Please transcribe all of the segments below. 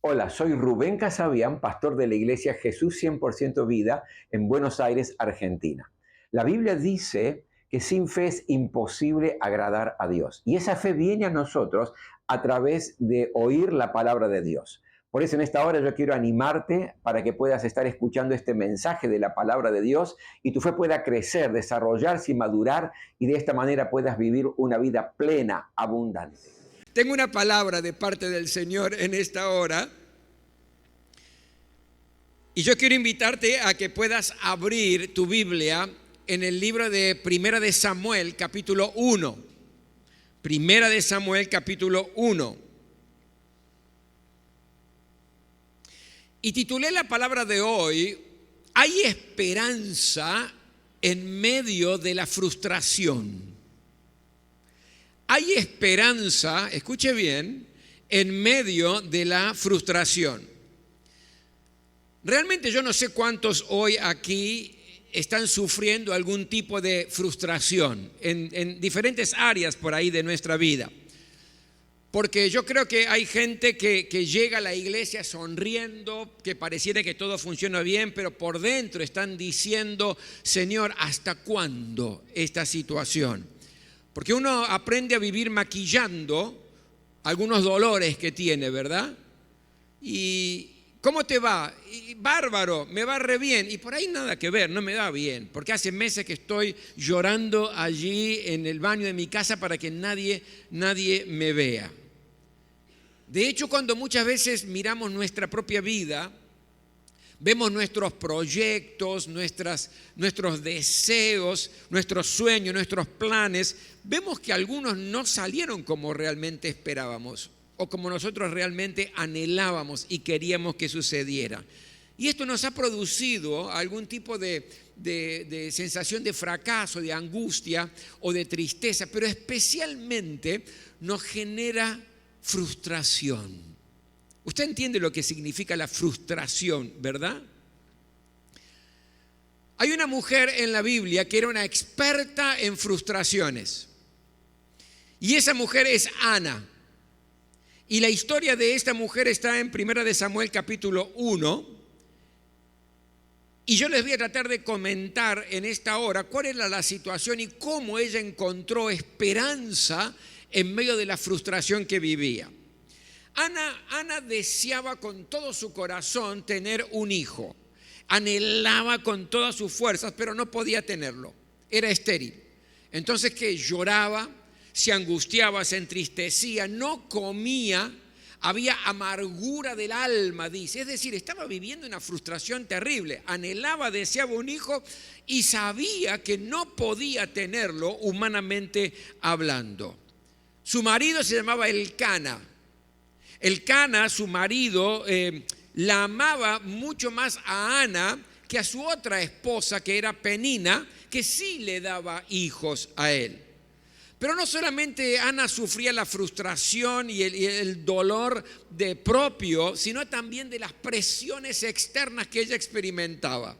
Hola, soy Rubén Casabian, pastor de la iglesia Jesús 100% Vida en Buenos Aires, Argentina. La Biblia dice que sin fe es imposible agradar a Dios. Y esa fe viene a nosotros a través de oír la palabra de Dios. Por eso en esta hora yo quiero animarte para que puedas estar escuchando este mensaje de la palabra de Dios y tu fe pueda crecer, desarrollarse y madurar y de esta manera puedas vivir una vida plena, abundante. Tengo una palabra de parte del Señor en esta hora y yo quiero invitarte a que puedas abrir tu Biblia en el libro de Primera de Samuel, capítulo 1. Primera de Samuel, capítulo 1. Y titulé la palabra de hoy, ¿hay esperanza en medio de la frustración? Hay esperanza, escuche bien, en medio de la frustración. Realmente yo no sé cuántos hoy aquí están sufriendo algún tipo de frustración en diferentes áreas por ahí de nuestra vida. Porque yo creo que hay gente que llega a la iglesia sonriendo, que pareciera que todo funciona bien, pero por dentro están diciendo, Señor, ¿hasta cuándo esta situación? Porque uno aprende a vivir maquillando algunos dolores que tiene, ¿verdad? Y ¿cómo te va? Y, bárbaro, me va re bien. Y por ahí nada que ver, no me va bien. Porque hace meses que estoy llorando allí en el baño de mi casa para que nadie me vea. De hecho, cuando muchas veces miramos nuestra propia vida, vemos nuestros proyectos, nuestros deseos, nuestros sueños, nuestros planes. Vemos que algunos no salieron como realmente esperábamos o como nosotros realmente anhelábamos y queríamos que sucediera. Y esto nos ha producido algún tipo de sensación de fracaso, de angustia o de tristeza, pero especialmente nos genera frustración. Usted entiende lo que significa la frustración, ¿verdad? Hay una mujer en la Biblia que era una experta en frustraciones. Y esa mujer es Ana. Y la historia de esta mujer está en 1 de Samuel capítulo 1. Y yo les voy a tratar de comentar en esta hora cuál era la situación y cómo ella encontró esperanza en medio de la frustración que vivía. Ana deseaba con todo su corazón tener un hijo. Anhelaba con todas sus fuerzas, pero no podía tenerlo. Era estéril. Entonces, ¿qué? Lloraba, se angustiaba, se entristecía, no comía, había amargura del alma, dice. Es decir, estaba viviendo una frustración terrible. Anhelaba, deseaba un hijo y sabía que no podía tenerlo humanamente hablando. Su marido se llamaba Elcana. Elcana, su marido, la amaba mucho más a Ana que a su otra esposa, que era Penina, que sí le daba hijos a él. Pero no solamente Ana sufría la frustración y el dolor propio, sino también de las presiones externas que ella experimentaba.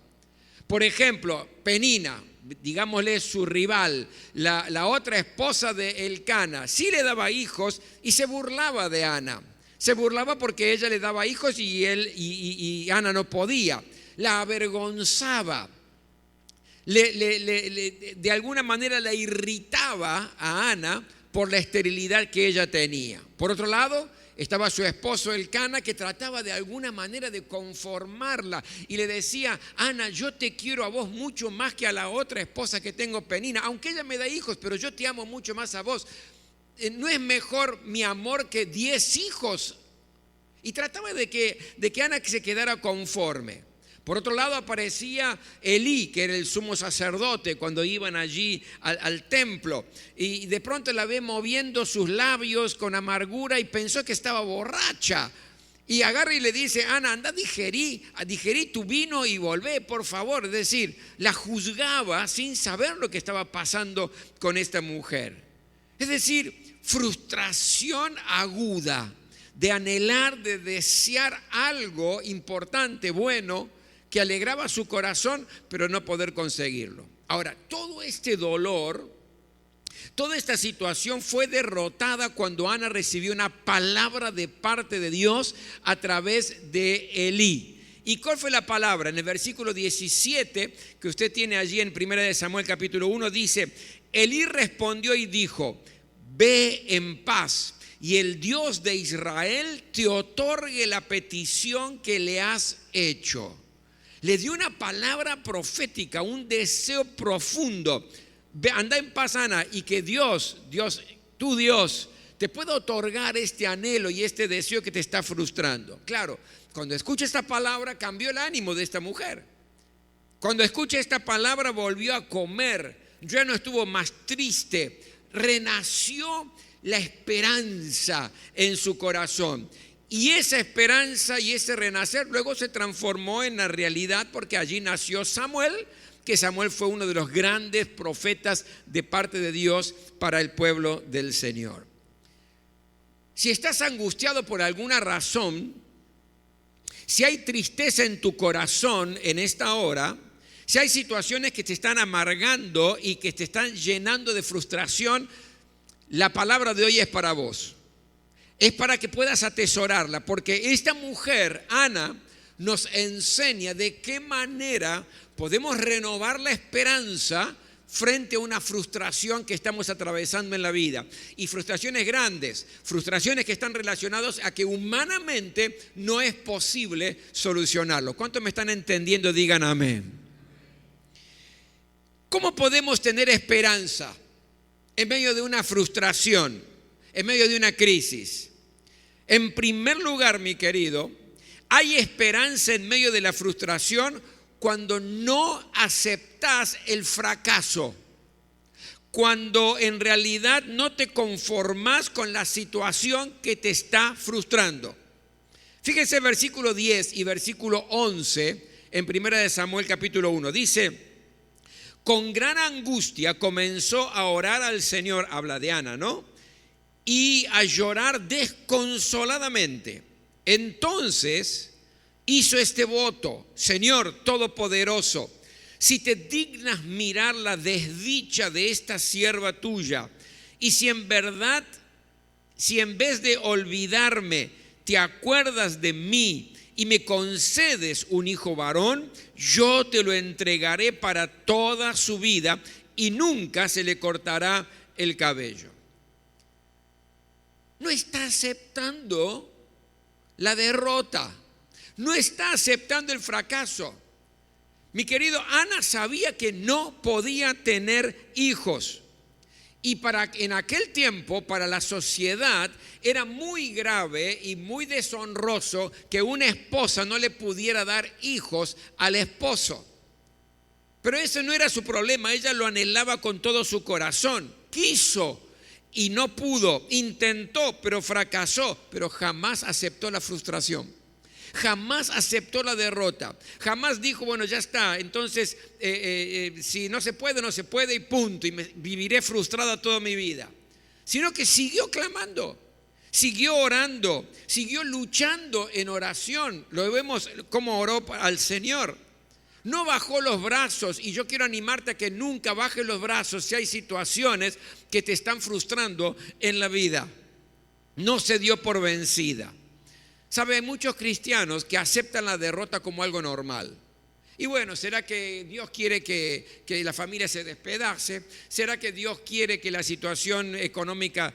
Por ejemplo, Penina, digámosle su rival, la otra esposa de Elcana, sí le daba hijos y se burlaba de Ana. Se burlaba porque ella le daba hijos y Ana no podía. La avergonzaba. De alguna manera la irritaba a Ana por la esterilidad que ella tenía. Por otro lado, estaba su esposo Elcana, que trataba de alguna manera de conformarla y le decía, Ana, yo te quiero a vos mucho más que a la otra esposa que tengo, Penina, aunque ella me da hijos, pero yo te amo mucho más a vos. ¿No es mejor mi amor que 10 hijos? Y trataba de que Ana se quedara conforme. Por otro lado aparecía Elí, que era el sumo sacerdote, cuando iban allí al templo. Y de pronto la ve moviendo sus labios con amargura y pensó que estaba borracha. Y agarra y le dice, Ana, anda, digerí tu vino y volvé, por favor. Es decir, la juzgaba sin saber lo que estaba pasando con esta mujer. Es decir, frustración aguda de anhelar, de desear algo importante, bueno, que alegraba su corazón, pero no poder conseguirlo. Ahora, todo este dolor Toda esta situación fue derrotada cuando Ana recibió una palabra de parte de Dios a través de Elí. ¿Y cuál fue la palabra? En el versículo 17 que usted tiene allí en 1 Samuel capítulo 1 dice: Elí respondió y dijo: ve en paz, y el Dios de Israel te otorgue la petición que le has hecho. Le dio una palabra profética, un deseo profundo. Anda en paz, Ana, y que tu Dios, te pueda otorgar este anhelo y este deseo que te está frustrando. Claro, cuando escucha esta palabra cambió el ánimo de esta mujer. Cuando escucha esta palabra volvió a comer, ya no estuvo más triste, renació la esperanza en su corazón. Y esa esperanza y ese renacer luego se transformó en la realidad, porque allí nació Samuel, que Samuel fue uno de los grandes profetas de parte de Dios para el pueblo del Señor. Si estás angustiado por alguna razón, si hay tristeza en tu corazón en esta hora, si hay situaciones que te están amargando y que te están llenando de frustración, la palabra de hoy es para vos. Es para que puedas atesorarla, porque esta mujer, Ana, nos enseña de qué manera podemos renovar la esperanza frente a una frustración que estamos atravesando en la vida. Y frustraciones grandes, frustraciones que están relacionadas a que humanamente no es posible solucionarlo. ¿Cuántos me están entendiendo? Digan amén. ¿Cómo podemos tener esperanza en medio de una frustración, en medio de una crisis? En primer lugar, mi querido, hay esperanza en medio de la frustración cuando no aceptas el fracaso, cuando en realidad no te conformas con la situación que te está frustrando. Fíjense versículo 10 y versículo 11 en 1 Samuel capítulo 1. Dice: con gran angustia comenzó a orar al Señor, habla de Ana, ¿no? Y a llorar desconsoladamente. Entonces hizo este voto: Señor Todopoderoso, si te dignas mirar la desdicha de esta sierva tuya, y si en verdad, si en vez de olvidarme, te acuerdas de mí y me concedes un hijo varón, yo te lo entregaré para toda su vida y nunca se le cortará el cabello. No está aceptando la derrota, no está aceptando el fracaso. Mi querido, Ana sabía que no podía tener hijos. Y en aquel tiempo, para la sociedad, era muy grave y muy deshonroso que una esposa no le pudiera dar hijos al esposo. Pero ese no era su problema, ella lo anhelaba con todo su corazón. Quiso y no pudo, intentó, pero fracasó, pero jamás aceptó la frustración. Jamás aceptó la derrota, jamás dijo, bueno, ya está, entonces si no se puede, no se puede y punto, y viviré frustrada toda mi vida. Sino que siguió clamando, siguió orando, siguió luchando en oración. Lo vemos como oró al Señor. No bajó los brazos, y yo quiero animarte a que nunca bajes los brazos si hay situaciones que te están frustrando en la vida. No se dio por vencida. Sabe, hay muchos cristianos que aceptan la derrota como algo normal. Y bueno, ¿será que Dios quiere que la familia se despedace? ¿Será que Dios quiere que la situación económica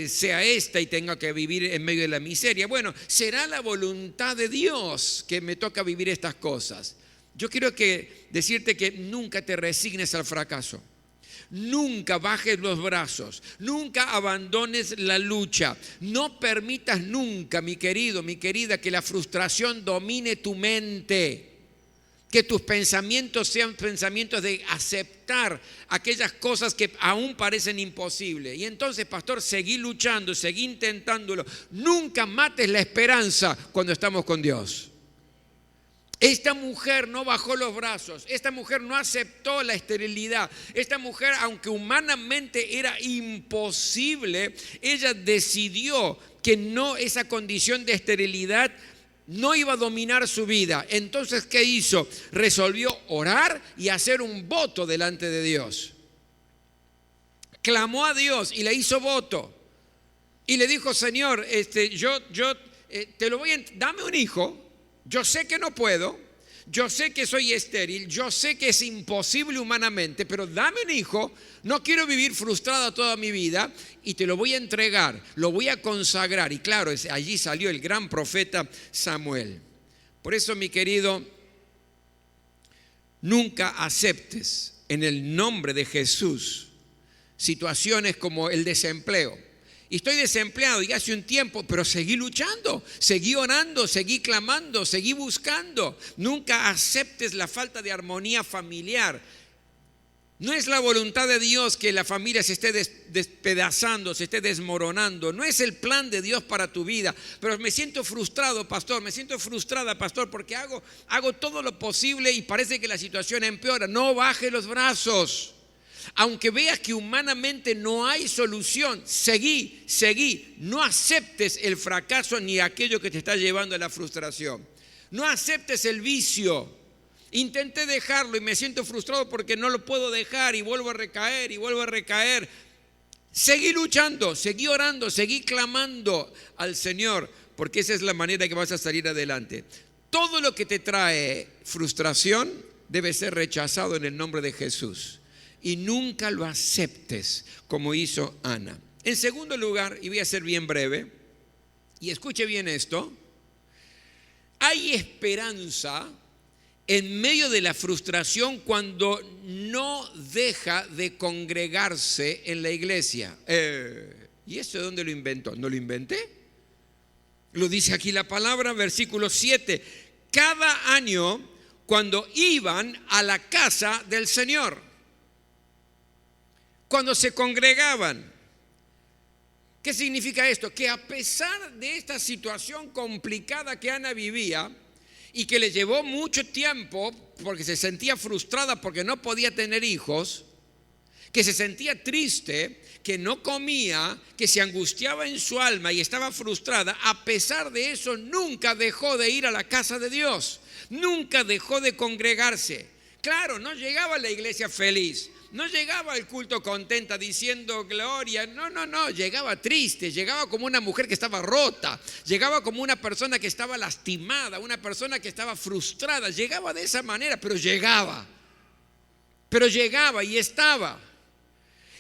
sea esta y tenga que vivir en medio de la miseria? Bueno, ¿será la voluntad de Dios que me toca vivir estas cosas? Yo quiero decirte que nunca te resignes al fracaso. Nunca bajes los brazos, nunca abandones la lucha. No permitas nunca, mi querido, mi querida, que la frustración domine tu mente. Que tus pensamientos sean pensamientos de aceptar aquellas cosas que aún parecen imposibles. Y entonces, pastor, seguí luchando, seguí intentándolo. Nunca mates la esperanza cuando estamos con Dios. Esta mujer no bajó los brazos, esta mujer no aceptó la esterilidad, esta mujer, aunque humanamente era imposible, ella decidió que no, esa condición de esterilidad no iba a dominar su vida. Entonces, ¿qué hizo? Resolvió orar y hacer un voto delante de Dios. clamó a Dios y le hizo voto. Y le dijo, Señor, te lo dame un hijo. Yo sé que no puedo, yo sé que soy estéril, yo sé que es imposible humanamente, pero dame un hijo. No quiero vivir frustrada toda mi vida y te lo voy a entregar, lo voy a consagrar. Y claro, allí salió el gran profeta Samuel. Por eso, mi querido, nunca aceptes en el nombre de Jesús situaciones como el desempleo. Y estoy desempleado y hace un tiempo, pero seguí luchando, seguí orando, seguí clamando, seguí buscando. Nunca aceptes la falta de armonía familiar. No es la voluntad de Dios que la familia se esté despedazando, se esté desmoronando. No es el plan de Dios para tu vida. Pero me siento frustrado, pastor, me siento frustrada, pastor, porque hago todo lo posible y parece que la situación empeora. No bajes los brazos. Aunque veas que humanamente no hay solución, seguí. No aceptes el fracaso ni aquello que te está llevando a la frustración. No aceptes el vicio. Intenté dejarlo y me siento frustrado porque no lo puedo dejar y vuelvo a recaer. Seguí luchando, seguí orando, seguí clamando al Señor, porque esa es la manera que vas a salir adelante. Todo lo que te trae frustración debe ser rechazado en el nombre de Jesús. Y nunca lo aceptes como hizo Ana. En segundo lugar, y voy a ser bien breve, y escuche bien esto, hay esperanza en medio de la frustración cuando no deja de congregarse en la iglesia. ¿Y esto de dónde lo inventó? ¿No lo inventé? Lo dice aquí la palabra, versículo 7. Cada año cuando iban a la casa del Señor, cuando se congregaban. ¿Qué significa esto? Que a pesar de esta situación complicada que Ana vivía y que le llevó mucho tiempo porque se sentía frustrada porque no podía tener hijos, que se sentía triste, que no comía, que se angustiaba en su alma y estaba frustrada, a pesar de eso nunca dejó de ir a la casa de Dios, nunca dejó de congregarse. Claro, no llegaba a la iglesia feliz, no llegaba al culto contenta diciendo gloria, no, llegaba triste, llegaba como una mujer que estaba rota, llegaba como una persona que estaba lastimada, una persona que estaba frustrada, llegaba de esa manera, pero llegaba y estaba.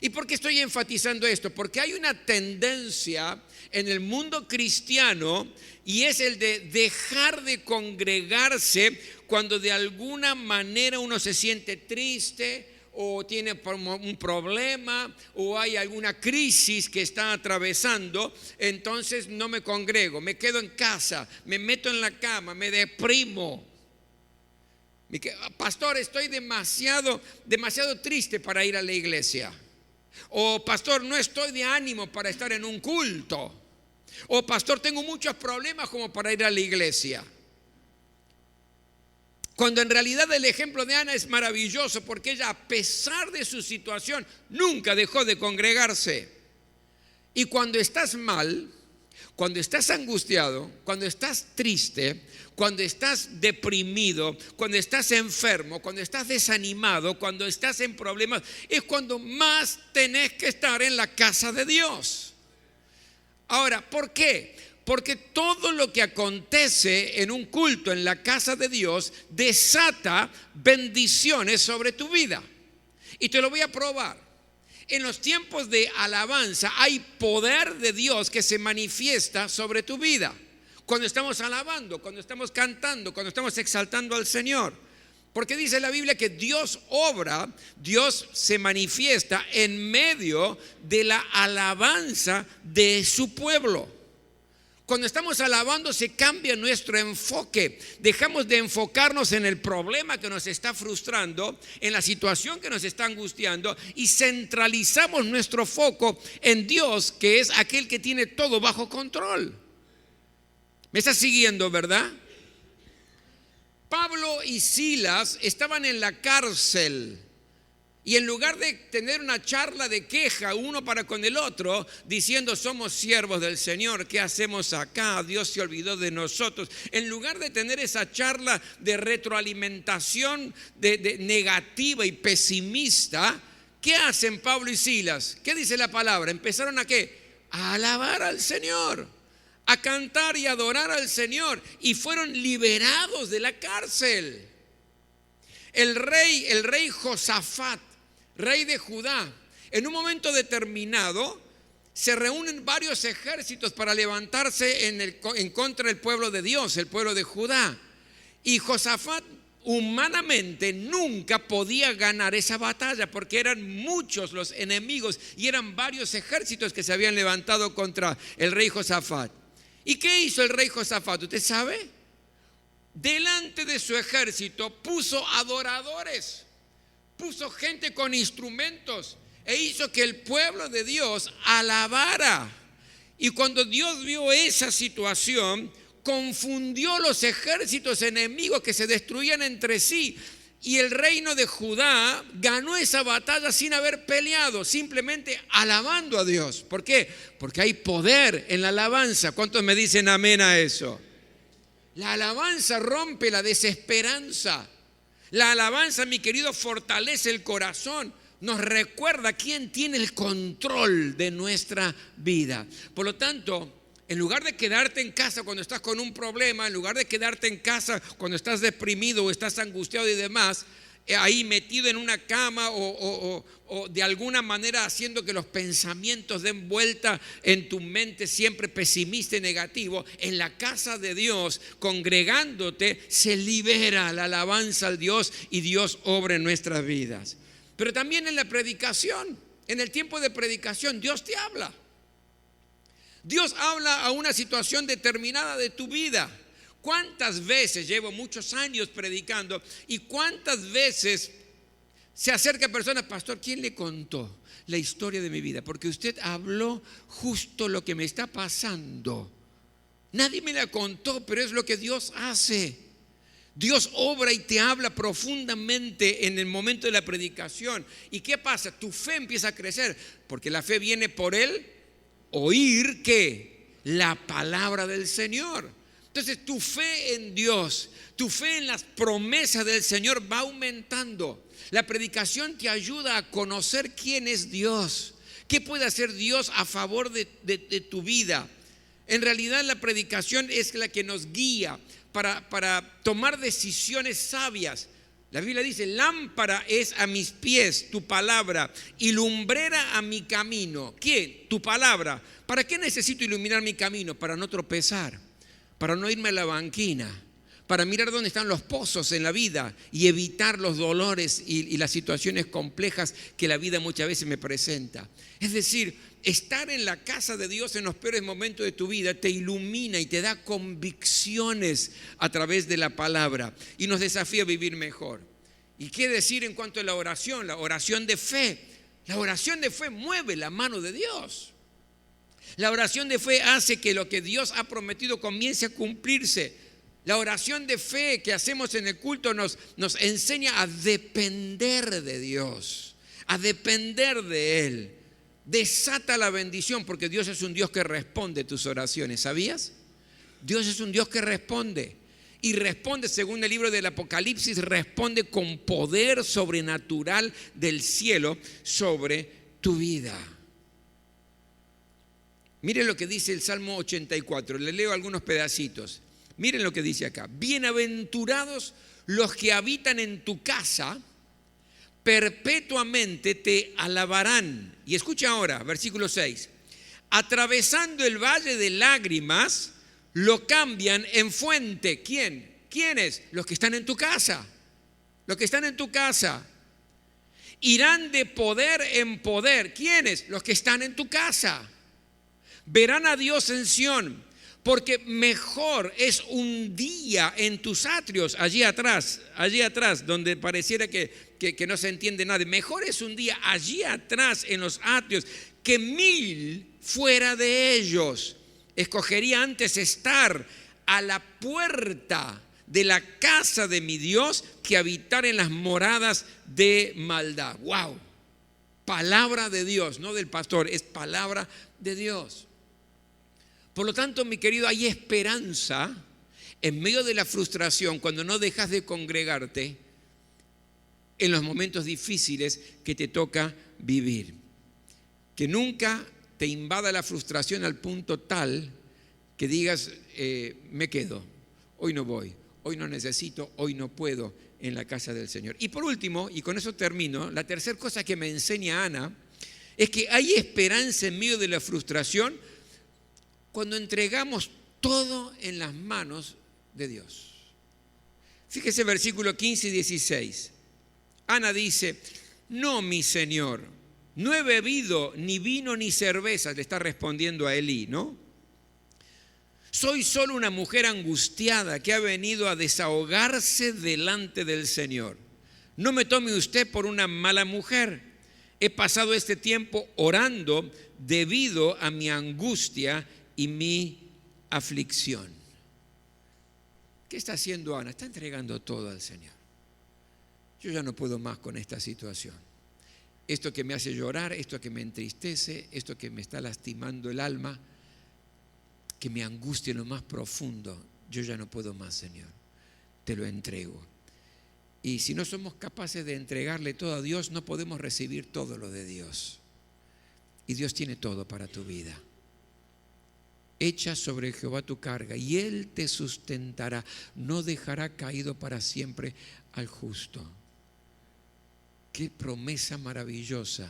¿Y por qué estoy enfatizando esto? Porque hay una tendencia en el mundo cristiano y es el de dejar de congregarse cuando de alguna manera uno se siente triste o tiene un problema o hay alguna crisis que está atravesando. Entonces no me congrego, me quedo en casa, me meto en la cama, me deprimo. Pastor, estoy demasiado triste para ir a la iglesia. O pastor, no estoy de ánimo para estar en un culto. O pastor, tengo muchos problemas como para ir a la iglesia. Cuando en realidad el ejemplo de Ana es maravilloso porque ella, a pesar de su situación, nunca dejó de congregarse. Y cuando estás mal, cuando estás angustiado, cuando estás triste, cuando estás deprimido, cuando estás enfermo, cuando estás desanimado, cuando estás en problemas, es cuando más tenés que estar en la casa de Dios. Ahora, ¿por qué? Porque todo lo que acontece en un culto en la casa de Dios desata bendiciones sobre tu vida. Y te lo voy a probar. En los tiempos de alabanza hay poder de Dios que se manifiesta sobre tu vida. Cuando estamos alabando, cuando estamos cantando, cuando estamos exaltando al Señor. Porque dice la Biblia que Dios obra, Dios se manifiesta en medio de la alabanza de su pueblo. Cuando estamos alabando se cambia nuestro enfoque. Dejamos de enfocarnos en el problema que nos está frustrando, en la situación que nos está angustiando y centralizamos nuestro foco en Dios, que es aquel que tiene todo bajo control. ¿Me estás siguiendo, verdad? Pablo y Silas estaban en la cárcel. Y en lugar de tener una charla de queja uno para con el otro, diciendo somos siervos del Señor, ¿qué hacemos acá? Dios se olvidó de nosotros. En lugar de tener esa charla de retroalimentación de negativa y pesimista, ¿Qué hacen Pablo y Silas? ¿Qué dice la palabra? ¿Empezaron a qué? A alabar al Señor, a cantar y adorar al Señor, y fueron liberados de la cárcel. El rey Josafat, rey de Judá, en un momento determinado se reúnen varios ejércitos para levantarse en contra del pueblo de Dios, el pueblo de Judá. Y Josafat humanamente nunca podía ganar esa batalla porque eran muchos los enemigos y eran varios ejércitos que se habían levantado contra el rey Josafat. ¿Y qué hizo el rey Josafat? ¿Usted sabe? Delante de su ejército puso adoradores, puso gente con instrumentos e hizo que el pueblo de Dios alabara. Y cuando Dios vio esa situación, confundió los ejércitos enemigos que se destruían entre sí. Y el reino de Judá ganó esa batalla sin haber peleado, simplemente alabando a Dios. ¿Por qué? Porque hay poder en la alabanza. ¿Cuántos me dicen amén a eso? La alabanza rompe la desesperanza. La alabanza, mi querido, fortalece el corazón. Nos recuerda quién tiene el control de nuestra vida. Por lo tanto, en lugar de quedarte en casa cuando estás con un problema, en lugar de quedarte en casa cuando estás deprimido o estás angustiado y demás, ahí metido en una cama o de alguna manera haciendo que los pensamientos den vuelta en tu mente siempre pesimista y negativo, en la casa de Dios, congregándote, se libera la alabanza al Dios y Dios obra en nuestras vidas. Pero también en la predicación, en el tiempo de predicación, Dios te habla. Dios habla a una situación determinada de tu vida. ¿Cuántas veces llevo muchos años predicando y cuántas veces se acerca personas, pastor, ¿quién le contó la historia de mi vida? Porque usted habló justo lo que me está pasando. Nadie me la contó, pero es lo que Dios hace. Dios obra y te habla profundamente en el momento de la predicación. ¿Y qué pasa? Tu fe empieza a crecer, porque la fe viene por el oír, ¿qué? La palabra del Señor. Entonces tu fe en Dios, tu fe en las promesas del Señor va aumentando. La predicación te ayuda a conocer quién es Dios, qué puede hacer Dios a favor de tu vida. En realidad la predicación es la que nos guía para tomar decisiones sabias. La Biblia dice, lámpara es a mis pies tu palabra y lumbrera a mi camino. ¿Qué? Tu palabra. ¿Para qué necesito iluminar mi camino? Para no tropezar, para no irme a la banquina, para mirar dónde están los pozos en la vida y evitar los dolores y las situaciones complejas que la vida muchas veces me presenta. Es decir, estar en la casa de Dios en los peores momentos de tu vida te ilumina y te da convicciones a través de la palabra y nos desafía a vivir mejor. ¿Y qué decir en cuanto a la oración de fe? La oración de fe mueve la mano de Dios. La oración de fe hace que lo que Dios ha prometido comience a cumplirse. La oración de fe que hacemos en el culto nos enseña a depender de Dios, a depender de Él. Desata la bendición porque Dios es un Dios que responde tus oraciones. ¿Sabías? Dios es un Dios que responde. Y responde, según el libro del Apocalipsis, responde con poder sobrenatural del cielo sobre tu vida. Miren lo que dice el Salmo 84. Le leo algunos pedacitos. Miren lo que dice acá. Bienaventurados los que habitan en tu casa, perpetuamente te alabarán. Y escucha ahora, versículo 6. Atravesando el valle de lágrimas, lo cambian en fuente. ¿Quién? ¿Quiénes? Los que están en tu casa. Los que están en tu casa. Irán de poder en poder. ¿Quiénes? Los que están en tu casa. Verán a Dios en Sión, porque mejor es un día en tus atrios, allí atrás, donde pareciera que no se entiende nada. Mejor es un día allí atrás en los atrios que 1000 fuera de ellos. Escogería antes estar a la puerta de la casa de mi Dios que habitar en las moradas de maldad. ¡Wow! Palabra de Dios, no del pastor, es palabra de Dios. Por lo tanto, mi querido, hay esperanza en medio de la frustración cuando no dejas de congregarte en los momentos difíciles que te toca vivir. Que nunca te invada la frustración al punto tal que digas, me quedo, hoy no voy, hoy no necesito, hoy no puedo en la casa del Señor. Y por último, y con eso termino, la tercera cosa que me enseña Ana es que hay esperanza en medio de la frustración cuando entregamos todo en las manos de Dios. Fíjese versículo 15 y 16. Ana dice, no, mi Señor, no he bebido ni vino ni cerveza, le está respondiendo a Elí, ¿no? Soy solo una mujer angustiada que ha venido a desahogarse delante del Señor. No me tome usted por una mala mujer. He pasado este tiempo orando debido a mi angustia y mi aflicción. ¿Qué está haciendo Ana? Está entregando todo al Señor. Yo ya no puedo más con esta situación. Esto que me hace llorar, esto que me entristece, esto que me está lastimando el alma, que me angustia en lo más profundo, yo ya no puedo más, Señor. Te lo entrego. Y si no somos capaces de entregarle todo a Dios, no podemos recibir todo lo de Dios. Y Dios tiene todo para tu vida. Echa sobre Jehová tu carga y Él te sustentará. No dejará caído para siempre al justo. Qué promesa maravillosa.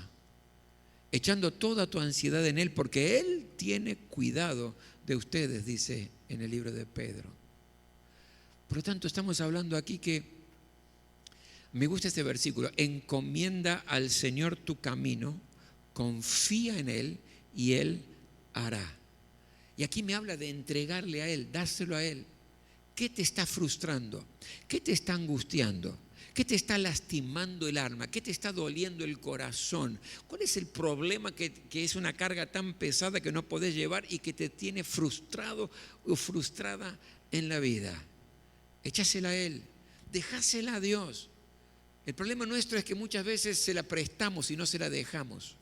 Echando toda tu ansiedad en Él, porque Él tiene cuidado de ustedes, dice en el libro de Pedro. Por lo tanto, estamos hablando aquí que, me gusta este versículo, encomienda al Señor tu camino, confía en Él y Él hará. Y aquí me habla de entregarle a Él, dárselo a Él. ¿Qué te está frustrando? ¿Qué te está angustiando? ¿Qué te está lastimando el alma? ¿Qué te está doliendo el corazón? ¿Cuál es el problema que es una carga tan pesada que no podés llevar y que te tiene frustrado o frustrada en la vida? Échasela a Él, dejásela a Dios. El problema nuestro es que muchas veces se la prestamos y no se la dejamos.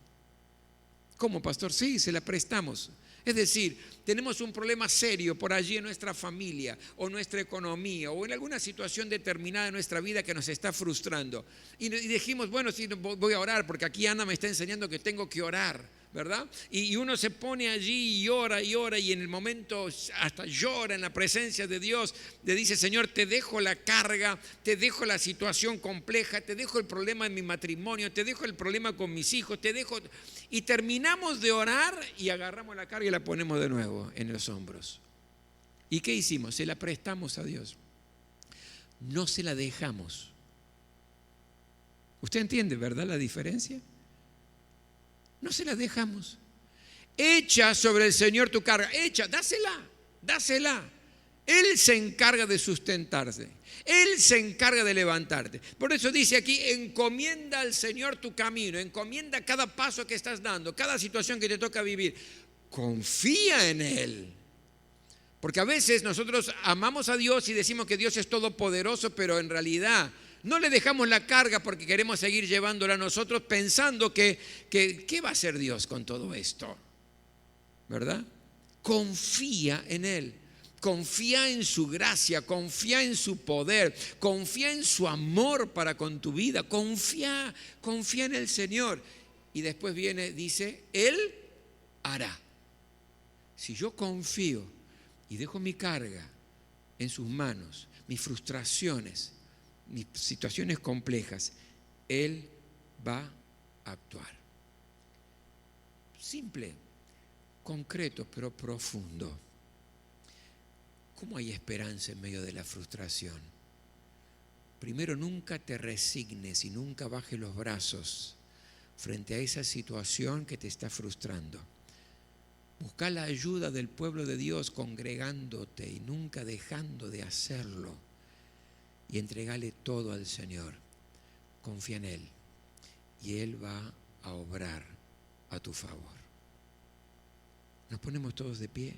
¿Cómo, pastor? Sí, se la prestamos. Es decir, tenemos un problema serio por allí en nuestra familia o nuestra economía o en alguna situación determinada de nuestra vida que nos está frustrando. Y dijimos, bueno, sí, voy a orar porque aquí Ana me está enseñando que tengo que orar, ¿verdad? Y uno se pone allí y ora y en el momento hasta llora en la presencia de Dios. Le dice, Señor, te dejo la carga, te dejo la situación compleja, te dejo el problema en mi matrimonio, te dejo el problema con mis hijos, te dejo... Y terminamos de orar y agarramos la carga y la ponemos de nuevo en los hombros. ¿Y qué hicimos? Se la prestamos a Dios. No se la dejamos. ¿Usted entiende, verdad, la diferencia? No se la dejamos. Echa sobre el Señor tu carga. Echa, dásela. Él se encarga de sustentarte. Él se encarga de levantarte. Por eso dice aquí, encomienda al Señor tu camino. Encomienda cada paso que estás dando, cada situación que te toca vivir. Confía en Él. Porque a veces nosotros amamos a Dios y decimos que Dios es todopoderoso, pero en realidad no le dejamos la carga porque queremos seguir llevándola a nosotros pensando que ¿qué va a hacer Dios con todo esto? ¿Verdad? Confía en Él. Confía en su gracia, confía en su poder, confía en su amor para con tu vida, confía en el Señor. Y después viene, dice, Él hará. Si yo confío y dejo mi carga en sus manos, mis frustraciones, mis situaciones complejas, Él va a actuar. Simple, concreto, pero profundo. ¿Cómo hay esperanza en medio de la frustración? Primero, nunca te resignes y nunca bajes los brazos frente a esa situación que te está frustrando. Busca la ayuda del pueblo de Dios congregándote y nunca dejando de hacerlo. Y entregale todo al Señor. Confía en Él y Él va a obrar a tu favor. Nos ponemos todos de pie.